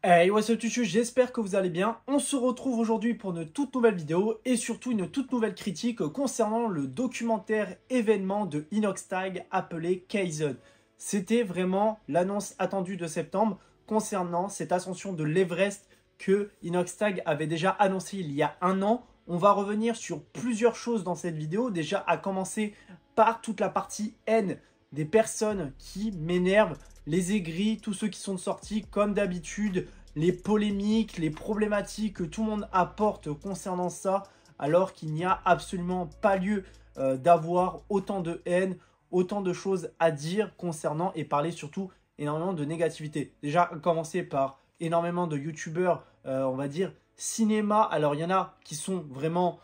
Hey, what's up Tutu, j'espère que vous allez bien. On se retrouve aujourd'hui pour une toute nouvelle vidéo et surtout une toute nouvelle critique concernant le documentaire événement de Inoxtag appelé Kaizen. C'était vraiment l'annonce attendue de septembre concernant cette ascension de l'Everest que Inoxtag avait déjà annoncé il y a un an. On va revenir sur plusieurs choses dans cette vidéo, déjà à commencer par toute la partie haine des personnes qui m'énervent, les aigris, tous ceux qui sont sortis comme d'habitude, les polémiques, les problématiques que tout le monde apporte concernant ça, alors qu'il n'y a absolument pas lieu d'avoir autant de haine, autant de choses à dire concernant et parler surtout énormément de négativité. Déjà, à commencer par énormément de youtubeurs, on va dire, cinéma. Alors, il y en a qui sont vraiment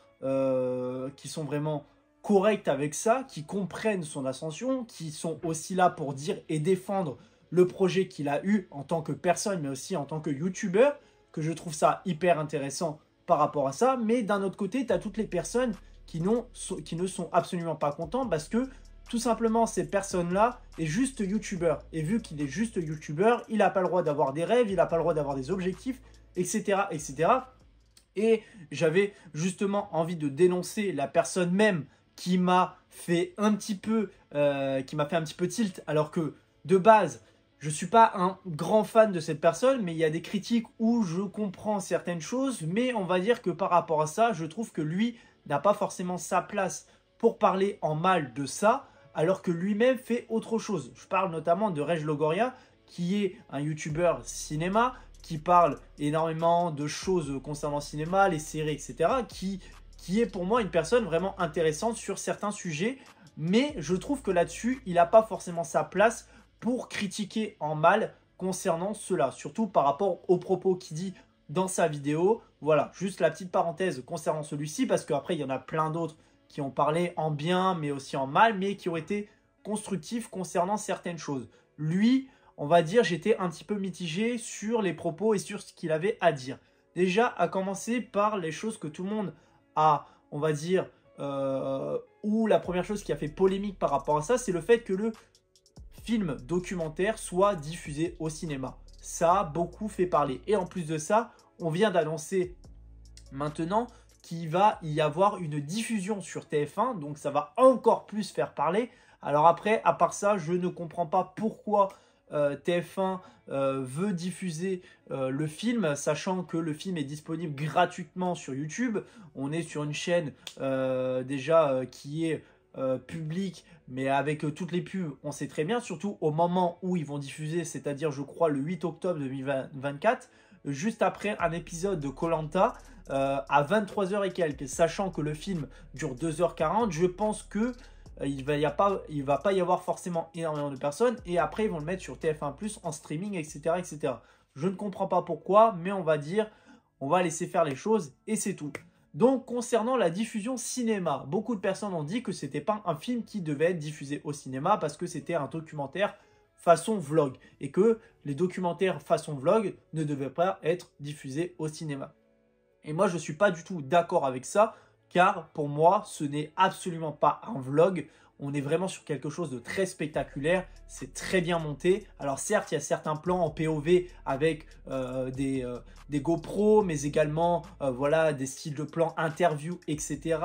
corrects avec ça, qui comprennent son ascension, qui sont aussi là pour dire et défendre le projet qu'il a eu en tant que personne, mais aussi en tant que youtubeur, que je trouve ça hyper intéressant par rapport à ça. Mais d'un autre côté, tu as toutes les personnes qui ne sont absolument pas contents parce que tout simplement, ces personnes-là est juste youtubeur. Et vu qu'il est juste youtubeur, il n'a pas le droit d'avoir des rêves, il n'a pas le droit d'avoir des objectifs, etc. etc. Et j'avais justement envie de dénoncer la personne même qui m'a fait un petit peu tilt, alors que de base, je ne suis pas un grand fan de cette personne, mais il y a des critiques où je comprends certaines choses, mais on va dire que par rapport à ça, je trouve que lui n'a pas forcément sa place pour parler en mal de ça, alors que lui-même fait autre chose. Je parle notamment de Reg Logoria, qui est un youtubeur cinéma, qui parle énormément de choses concernant le cinéma, les séries, etc., qui est pour moi une personne vraiment intéressante sur certains sujets, mais je trouve que là-dessus, il n'a pas forcément sa place pour critiquer en mal concernant cela, surtout par rapport aux propos qu'il dit dans sa vidéo. Voilà, juste la petite parenthèse concernant celui-ci, parce qu'après, il y en a plein d'autres qui ont parlé en bien, mais aussi en mal, mais qui ont été constructifs concernant certaines choses. Lui, on va dire, j'étais un petit peu mitigé sur les propos et sur ce qu'il avait à dire. Déjà, à commencer par les choses que tout le monde a, on va dire, ou la première chose qui a fait polémique par rapport à ça, c'est le fait que le film documentaire soit diffusé au cinéma. Ça a beaucoup fait parler. Et en plus de ça, on vient d'annoncer maintenant qu'il va y avoir une diffusion sur TF1. Donc ça va encore plus faire parler. Alors après, à part ça, je ne comprends pas pourquoi TF1 veut diffuser le film, sachant que le film est disponible gratuitement sur YouTube. On est sur une chaîne déjà qui est public, mais avec toutes les pubs, on sait très bien, surtout au moment où ils vont diffuser, c'est-à-dire je crois le 8 octobre 2024, juste après un épisode de Koh-Lanta à 23h et quelques, sachant que le film dure 2h40, je pense que il va pas y avoir forcément énormément de personnes, et après ils vont le mettre sur TF1+, en streaming, etc., etc. Je ne comprends pas pourquoi, mais on va dire, on va laisser faire les choses, et c'est tout. Donc, concernant la diffusion cinéma, beaucoup de personnes ont dit que ce n'était pas un film qui devait être diffusé au cinéma parce que c'était un documentaire façon vlog et que les documentaires façon vlog ne devaient pas être diffusés au cinéma. Et moi, je ne suis pas du tout d'accord avec ça car pour moi, ce n'est absolument pas un vlog. On est vraiment sur quelque chose de très spectaculaire, c'est très bien monté. Alors certes, il y a certains plans en POV avec des GoPro, mais également voilà, des styles de plans interview, etc.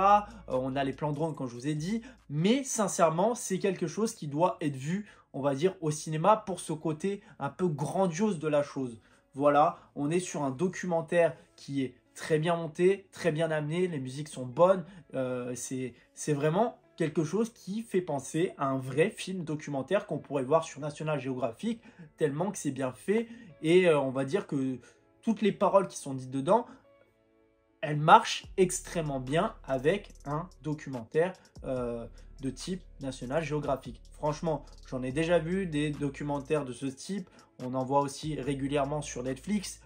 On a les plans drone, comme je vous ai dit. Mais sincèrement, c'est quelque chose qui doit être vu, on va dire, au cinéma pour ce côté un peu grandiose de la chose. Voilà, on est sur un documentaire qui est très bien monté, très bien amené, les musiques sont bonnes. C'est vraiment quelque chose qui fait penser à un vrai film documentaire qu'on pourrait voir sur National Geographic, tellement que c'est bien fait. Et on va dire que toutes les paroles qui sont dites dedans, elles marchent extrêmement bien avec un documentaire de type National Geographic. Franchement, j'en ai déjà vu des documentaires de ce type. On en voit aussi régulièrement sur Netflix.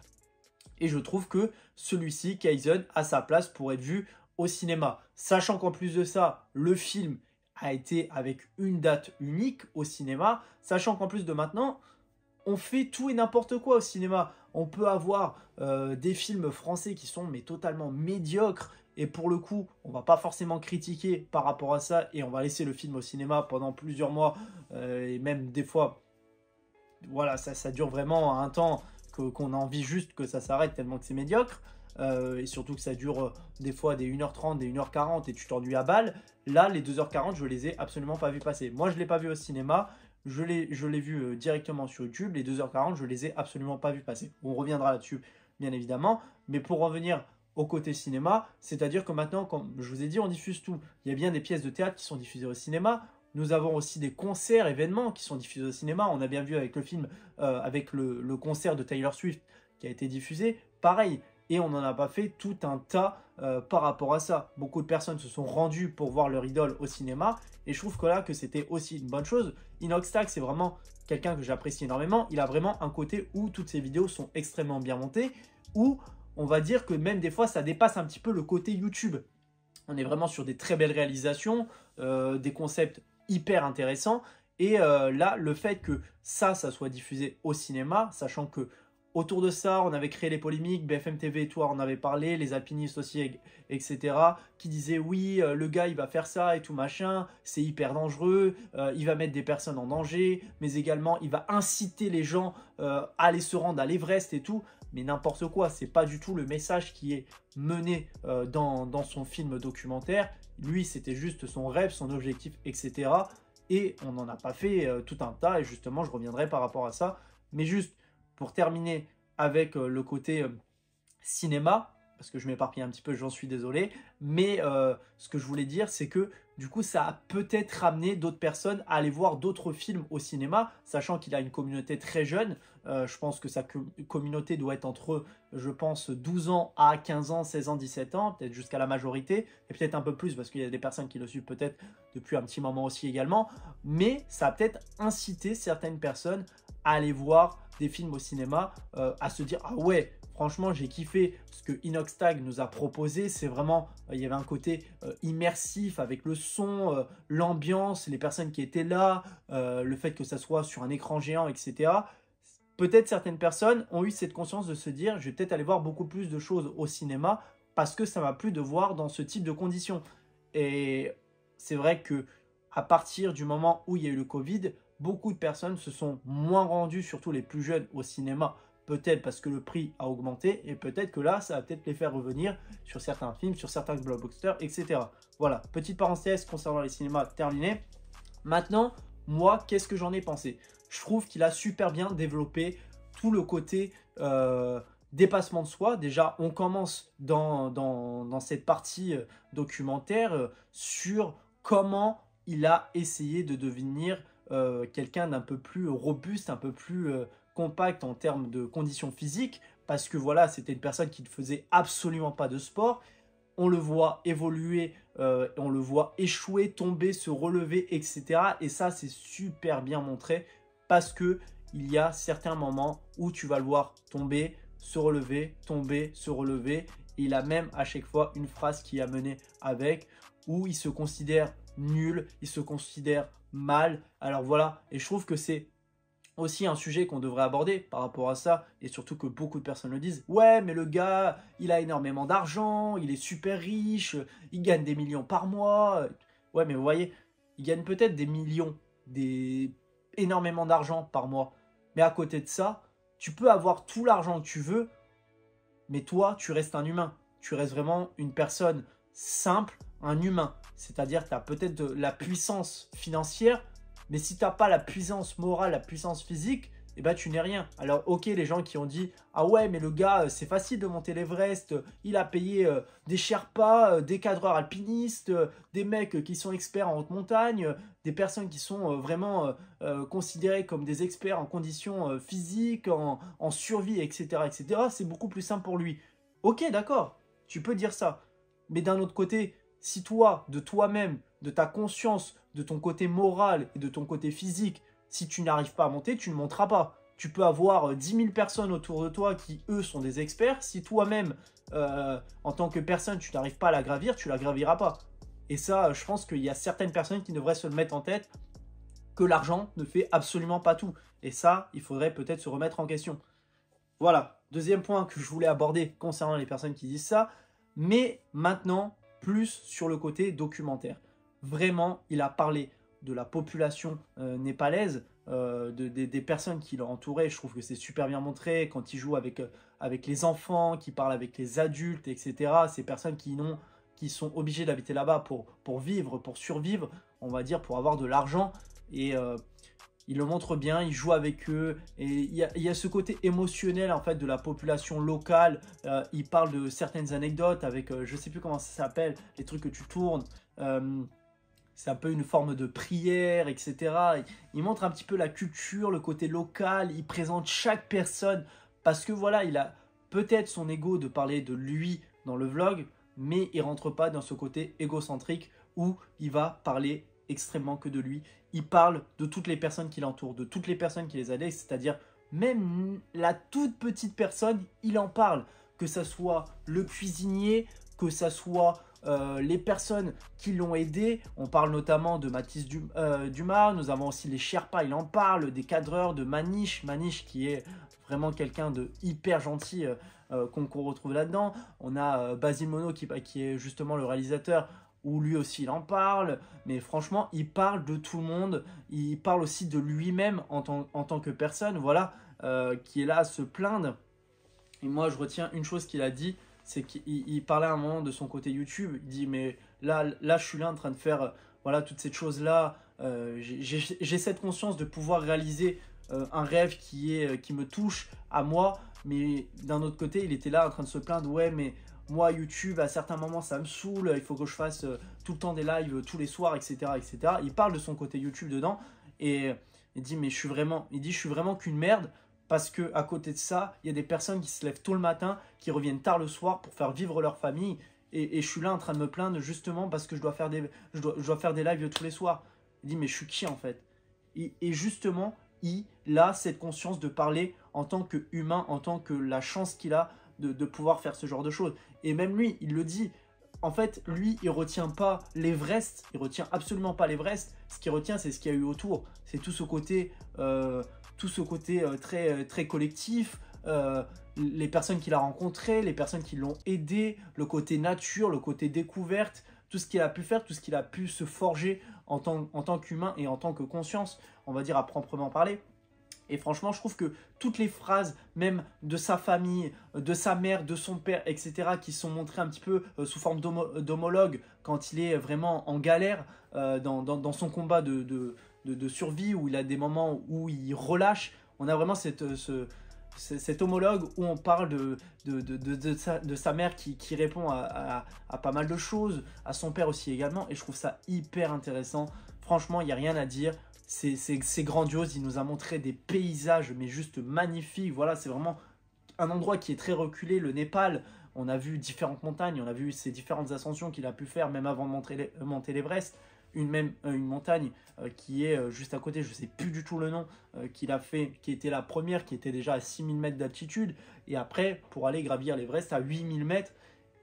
Et je trouve que celui-ci, Kaizen, a sa place pour être vu au cinéma. Sachant qu'en plus de ça, le film a été avec une date unique au cinéma. Sachant qu'en plus de maintenant, on fait tout et n'importe quoi au cinéma. On peut avoir des films français qui sont mais totalement médiocres. Et pour le coup, on ne va pas forcément critiquer par rapport à ça. Et on va laisser le film au cinéma pendant plusieurs mois. Et même des fois, voilà, ça dure vraiment un temps qu'on a envie juste que ça s'arrête tellement que c'est médiocre. Et surtout que ça dure des fois des 1h30, des 1h40 et tu t'ennuies à balle. Là, les 2h40, je les ai absolument pas vu passer. Moi, je ne l'ai pas vu au cinéma, je l'ai vu directement sur YouTube. Les 2h40, je les ai absolument pas vu passer. On reviendra là-dessus, bien évidemment. Mais pour revenir au côté cinéma, c'est-à-dire que maintenant, comme je vous ai dit, on diffuse tout. Il y a bien des pièces de théâtre qui sont diffusées au cinéma. Nous avons aussi des concerts, événements qui sont diffusés au cinéma. On a bien vu avec le film, avec le concert de Taylor Swift qui a été diffusé. Pareil. Et on n'en a pas fait tout un tas par rapport à ça. Beaucoup de personnes se sont rendues pour voir leur idole au cinéma. Et je trouve que là, que c'était aussi une bonne chose. Inoxtag, c'est vraiment quelqu'un que j'apprécie énormément. Il a vraiment un côté où toutes ses vidéos sont extrêmement bien montées. Où on va dire que même des fois, ça dépasse un petit peu le côté YouTube. On est vraiment sur des très belles réalisations, des concepts hyper intéressants. Et là, le fait que ça soit diffusé au cinéma, sachant que autour de ça, on avait créé les polémiques, BFM TV et toi, on avait parlé, les alpinistes aussi, etc., qui disaient oui, le gars, il va faire ça et tout machin, c'est hyper dangereux, il va mettre des personnes en danger, mais également, il va inciter les gens à aller se rendre à l'Everest et tout, mais n'importe quoi, c'est pas du tout le message qui est mené dans son film documentaire. Lui, c'était juste son rêve, son objectif, etc., et on n'en a pas fait tout un tas, et justement, je reviendrai par rapport à ça, mais juste pour terminer avec le côté cinéma, parce que je m'éparpille un petit peu, j'en suis désolé, mais ce que je voulais dire, c'est que du coup, ça a peut-être ramené d'autres personnes à aller voir d'autres films au cinéma, sachant qu'il a une communauté très jeune. Je pense que sa communauté doit être entre, je pense, 12 ans à 15 ans, 16 ans, 17 ans, peut-être jusqu'à la majorité, et peut-être un peu plus, parce qu'il y a des personnes qui le suivent peut-être depuis un petit moment aussi également, mais ça a peut-être incité certaines personnes à aller voir des films au cinéma, à se dire « Ah ouais, franchement, j'ai kiffé ce que Inoxtag nous a proposé. C'est vraiment, il y avait un côté immersif avec le son, l'ambiance, les personnes qui étaient là, le fait que ça soit sur un écran géant, etc. » Peut-être certaines personnes ont eu cette conscience de se dire « Je vais peut-être aller voir beaucoup plus de choses au cinéma parce que ça m'a plu de voir dans ce type de conditions. » Et c'est vrai que à partir du moment où il y a eu le Covid, beaucoup de personnes se sont moins rendues, surtout les plus jeunes, au cinéma. Peut-être parce que le prix a augmenté et peut-être que là, ça va peut-être les faire revenir sur certains films, sur certains blockbusters, etc. Voilà, petite parenthèse concernant les cinémas terminée. Maintenant, moi, qu'est-ce que j'en ai pensé? Je trouve qu'il a super bien développé tout le côté dépassement de soi. Déjà, on commence dans cette partie documentaire sur comment il a essayé de devenir quelqu'un d'un peu plus robuste, un peu plus compact en termes de conditions physiques, parce que voilà, c'était une personne qui ne faisait absolument pas de sport. On le voit évoluer, on le voit échouer, tomber, se relever, etc. Et ça, c'est super bien montré, parce que il y a certains moments où tu vas le voir tomber, se relever, tomber, se relever. Et il a même à chaque fois une phrase qui a mené avec, où il se considère nul, il se considère mal. Alors voilà, et je trouve que c'est aussi un sujet qu'on devrait aborder par rapport à ça, et surtout que beaucoup de personnes le disent. Ouais, mais le gars, il a énormément d'argent, il est super riche, il gagne des millions par mois. Ouais, mais vous voyez, il gagne peut-être des millions, énormément d'argent par mois. Mais à côté de ça, tu peux avoir tout l'argent que tu veux, mais toi, tu restes un humain. Tu restes vraiment une personne simple, un humain. C'est-à-dire que tu as peut-être de la puissance financière, mais si tu n'as pas la puissance morale, la puissance physique, eh ben, tu n'es rien. Alors ok, les gens qui ont dit « Ah ouais, mais le gars, c'est facile de monter l'Everest, il a payé des Sherpas, des cadreurs alpinistes, des mecs qui sont experts en haute montagne, des personnes qui sont vraiment considérées comme des experts en conditions physiques, en survie, etc. etc. C'est beaucoup plus simple pour lui. » Ok, d'accord, tu peux dire ça. Mais d'un autre côté, si toi, de toi-même, de ta conscience, de ton côté moral et de ton côté physique, si tu n'arrives pas à monter, tu ne monteras pas. Tu peux avoir 10 000 personnes autour de toi qui, eux, sont des experts. Si toi-même, en tant que personne, tu n'arrives pas à la gravir, tu ne la graviras pas. Et ça, je pense qu'il y a certaines personnes qui devraient se le mettre en tête, que l'argent ne fait absolument pas tout. Et ça, il faudrait peut-être se remettre en question. Voilà, deuxième point que je voulais aborder concernant les personnes qui disent ça. Mais maintenant, plus sur le côté documentaire. Vraiment, il a parlé de la population népalaise, des personnes qui l'entouraient. Je trouve que c'est super bien montré quand il joue avec les enfants, qui parle avec les adultes, etc. Ces personnes qui sont obligées d'habiter là-bas pour vivre, pour survivre, on va dire, pour avoir de l'argent. Et il le montre bien, il joue avec eux. Et il y a ce côté émotionnel en fait de la population locale. Il parle de certaines anecdotes avec, je sais plus comment ça s'appelle, les trucs que tu tournes. C'est un peu une forme de prière, etc. Il montre un petit peu la culture, le côté local. Il présente chaque personne parce que voilà, il a peut-être son ego de parler de lui dans le vlog, mais il rentre pas dans ce côté égocentrique où il va parler extrêmement que de lui. Il parle de toutes les personnes qui l'entourent, de toutes les personnes qui les aident, c'est-à-dire même la toute petite personne, il en parle. Que ça soit le cuisinier, que ça soit les personnes qui l'ont aidé. On parle notamment de Mathis Dumas, nous avons aussi les Sherpas, il en parle, des cadreurs, de Manish qui est vraiment quelqu'un de hyper gentil qu'on retrouve là-dedans. On a Basile Mono qui est justement le réalisateur, où lui aussi il en parle, mais franchement il parle de tout le monde, il parle aussi de lui-même en tant que personne, voilà, qui est là à se plaindre. Et moi je retiens une chose qu'il a dit, c'est qu'il parlait à un moment de son côté YouTube, il dit mais là je suis là en train de faire voilà, toutes ces choses là, j'ai cette conscience de pouvoir réaliser un rêve qui me touche à moi, mais d'un autre côté il était là en train de se plaindre, ouais mais moi YouTube à certains moments ça me saoule, il faut que je fasse tout le temps des lives tous les soirs, etc., etc. Il parle de son côté YouTube dedans et il dit mais je suis vraiment qu'une merde. Parce qu'à côté de ça, il y a des personnes qui se lèvent tôt le matin, qui reviennent tard le soir pour faire vivre leur famille. Et je suis là en train de me plaindre justement parce que je dois faire des lives tous les soirs. Il dit, mais je suis qui en fait? Et justement, il a cette conscience de parler en tant qu'humain, en tant que la chance qu'il a de pouvoir faire ce genre de choses. Et même lui, il le dit. En fait, lui, il ne retient pas l'Everest. Il ne retient absolument pas l'Everest. Ce qu'il retient, c'est ce qu'il y a eu autour. C'est tout ce côté... très collectif, les personnes qu'il a rencontrées, les personnes qui l'ont aidé, le côté nature, le côté découverte, tout ce qu'il a pu faire, tout ce qu'il a pu se forger en tant qu'humain et en tant que conscience, on va dire à proprement parler. Et franchement, je trouve que toutes les phrases, même de sa famille, de sa mère, de son père, etc., qui sont montrées un petit peu sous forme d'homologue quand il est vraiment en galère dans son combat de survie, où il a des moments où il relâche. On a vraiment cet homologue où on parle de sa mère qui répond à pas mal de choses, à son père aussi également. Et je trouve ça hyper intéressant. Franchement, il n'y a rien à dire. C'est grandiose, il nous a montré des paysages mais juste magnifiques. Voilà, c'est vraiment un endroit qui est très reculé, le Népal. On a vu différentes montagnes, on a vu ces différentes ascensions qu'il a pu faire même avant de monter l'Everest. Une montagne qui est juste à côté, je ne sais plus du tout le nom, qu'il a fait, qui était la première, qui était déjà à 6000 mètres d'altitude. Et après, pour aller gravir l'Everest à 8000 mètres.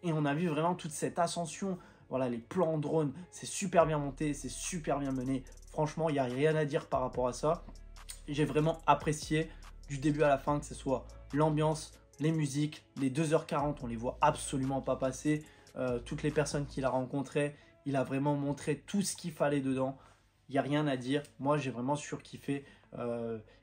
Et on a vu vraiment toute cette ascension. Voilà, les plans en drone, c'est super bien monté, c'est super bien mené. Franchement, il n'y a rien à dire par rapport à ça. J'ai vraiment apprécié du début à la fin, que ce soit l'ambiance, les musiques, les 2h40, on les voit absolument pas passer. Toutes les personnes qu'il a rencontrées, il a vraiment montré tout ce qu'il fallait dedans. Il n'y a rien à dire. Moi, j'ai vraiment surkiffé.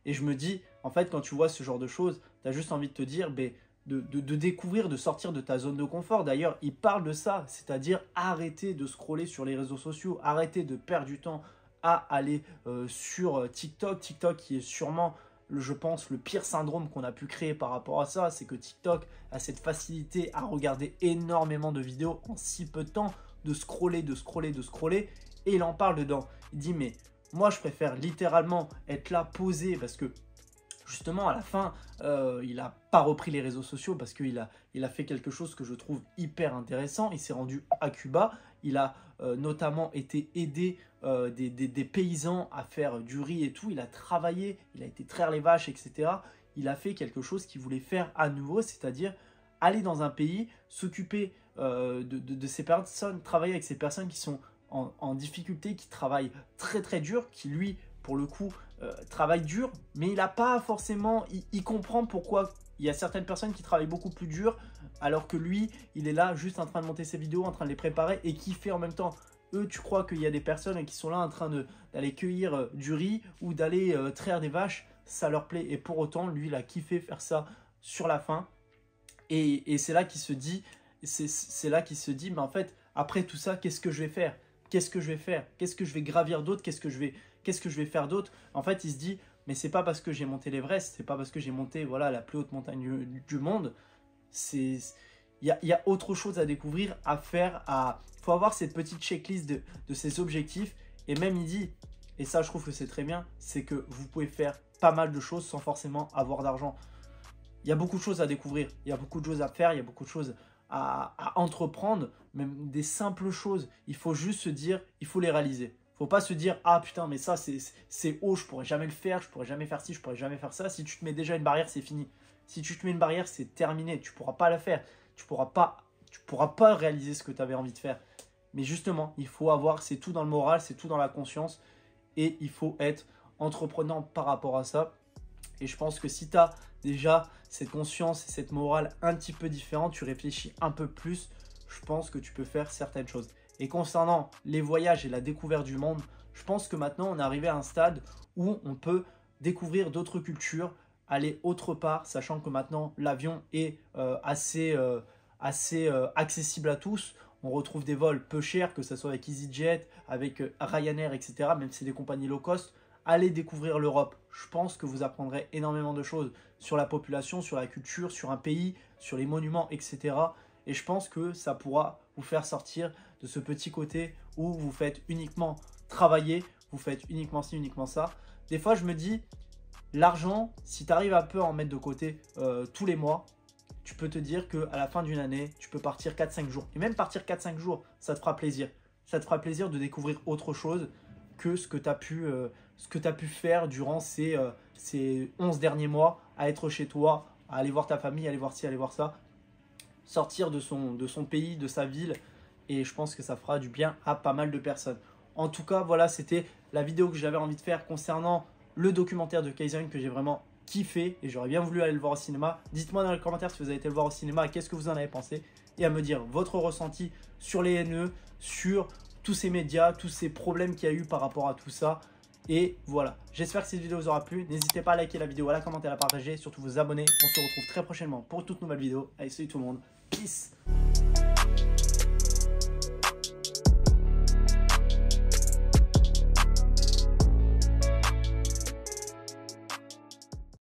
Et je me dis, en fait, quand tu vois ce genre de choses, tu as juste envie de te dire, de découvrir, de sortir de ta zone de confort. D'ailleurs, il parle de ça, c'est-à-dire arrêter de scroller sur les réseaux sociaux, arrêter de perdre du temps à aller sur TikTok. TikTok qui est sûrement, je pense, le pire syndrome qu'on a pu créer par rapport à ça. C'est que TikTok a cette facilité à regarder énormément de vidéos en si peu de temps, de scroller. Et il en parle dedans. Il dit, mais moi, je préfère littéralement être là, posé, parce que justement, à la fin, il n'a pas repris les réseaux sociaux parce qu'il a fait quelque chose que je trouve hyper intéressant. Il s'est rendu à Cuba. Il a notamment été aidé des paysans à faire du riz et tout. Il a travaillé, il a été traire les vaches, etc. Il a fait quelque chose qu'il voulait faire à nouveau, c'est-à-dire aller dans un pays, s'occuper de ces personnes, travailler avec ces personnes qui sont en difficulté, qui travaillent très très dur, qui lui, pour le coup, travaille dur, mais il n'a pas forcément, il comprend pourquoi il y a certaines personnes qui travaillent beaucoup plus dur, alors que lui, il est là juste en train de monter ses vidéos, en train de les préparer et kiffer en même temps. eux, tu crois qu'il y a des personnes qui sont là en train d'aller cueillir du riz ou d'aller traire des vaches, ça leur plaît. Et pour autant, lui, il a kiffé faire ça sur la fin. Et c'est là qu'il se dit, mais en fait, après tout ça, qu'est-ce que je vais faire? Qu'est-ce que je vais faire? Qu'est-ce que je vais gravir d'autre? Qu'est-ce que je vais faire d'autre? En fait, il se dit, mais c'est pas parce que j'ai monté l'Everest, c'est pas parce que j'ai monté voilà, la plus haute montagne du monde. Il y a autre chose à découvrir, à faire. Il faut avoir cette petite checklist de ses objectifs. Et même il dit, et ça je trouve que c'est très bien, c'est que vous pouvez faire pas mal de choses sans forcément avoir d'argent. Il y a beaucoup de choses à découvrir, il y a beaucoup de choses à faire, il y a beaucoup de choses à entreprendre, même des simples choses. Il faut juste se dire, il faut les réaliser. Il ne faut pas se dire, ah putain, mais ça c'est haut, je pourrais jamais le faire, je pourrais jamais faire ci, je pourrais jamais faire ça. Si tu te mets déjà une barrière, c'est fini. Si tu te mets une barrière, c'est terminé, tu ne pourras pas la faire. Tu pourras pas réaliser ce que tu avais envie de faire. Mais justement, il faut avoir, c'est tout dans le moral, c'est tout dans la conscience. Et il faut être entreprenant par rapport à ça. Et je pense que si tu as déjà cette conscience et cette morale un petit peu différente, tu réfléchis un peu plus, je pense que tu peux faire certaines choses. Et concernant les voyages et la découverte du monde, je pense que maintenant on est arrivé à un stade où on peut découvrir d'autres cultures, aller autre part, sachant que maintenant l'avion est assez accessible à tous. On retrouve des vols peu chers, que ce soit avec EasyJet, avec Ryanair, etc. Même si c'est des compagnies low cost. Allez découvrir l'Europe. Je pense que vous apprendrez énormément de choses sur la population, sur la culture, sur un pays, sur les monuments, etc. Et je pense que ça pourra vous faire sortir de ce petit côté où vous faites uniquement travailler, vous faites uniquement ci, uniquement ça. Des fois, je me dis, l'argent, si tu arrives un peu à en mettre de côté tous les mois, tu peux te dire qu'à la fin d'une année, tu peux partir 4-5 jours. Et même partir 4-5 jours, ça te fera plaisir. Ça te fera plaisir de découvrir autre chose que ce que tu as pu faire durant ces 11 derniers mois, à être chez toi, à aller voir ta famille, aller voir ci, aller voir ça. Sortir de son pays, de sa ville. Et je pense que ça fera du bien à pas mal de personnes. En tout cas, voilà, c'était la vidéo que j'avais envie de faire concernant le documentaire de Kaizen que j'ai vraiment kiffé et j'aurais bien voulu aller le voir au cinéma. Dites-moi dans les commentaires si vous avez été le voir au cinéma, qu'est-ce que vous en avez pensé et à me dire votre ressenti sur les NE, sur tous ces médias, tous ces problèmes qu'il y a eu par rapport à tout ça. Et voilà, j'espère que cette vidéo vous aura plu. N'hésitez pas à liker la vidéo, à la commenter, à la partager et surtout vous abonner. On se retrouve très prochainement pour une toute nouvelle vidéo. Allez, salut tout le monde. Peace.